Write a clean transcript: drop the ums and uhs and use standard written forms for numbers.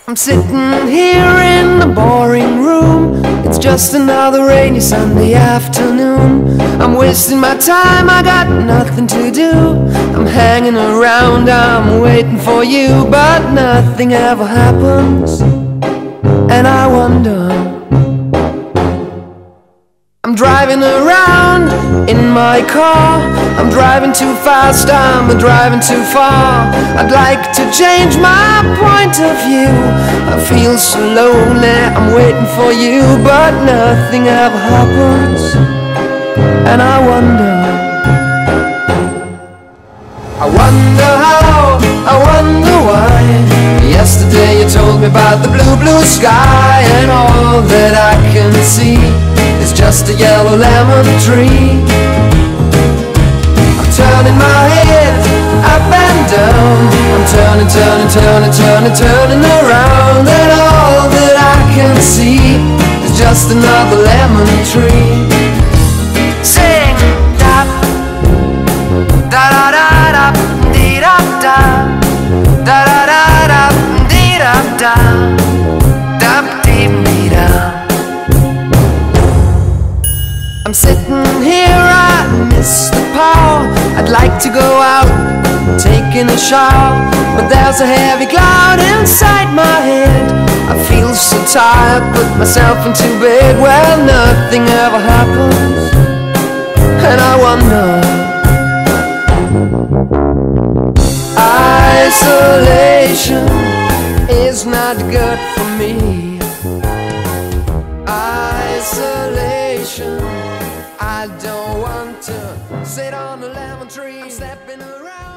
I'm sitting here in the boring room. It's just another rainy Sunday afternoon. I'm wasting my time, I got nothing to do. I'm hanging around, I'm waiting for you, but nothing ever happens. And I wonder, I'm driving around in my car. I'm driving too fast, I'm driving too far. I'd like to change my point of view. I feel so lonely, I'm waiting for you, but nothing ever happens. And I wonder how, I wonder why. Yesterday you told me about the blue, blue sky, and all that I can see is just a yellow lemon tree. I'm turning my head up and down. I'm turning, turning, turning, turning, turning around, and all that I can see is just another lemon tree. Sing da da da da da dee da da da da da da dee da da da dee dee da. I'm sitting here, I miss the power. I'd like to go out, taking a shower, but there's a heavy cloud inside my head. I feel so tired, put myself into bed. Well, nothing ever happens, and I wonder. Isolation is not good for me. Isolation, I don't want to sit on a lemon tree. I'm stepping around.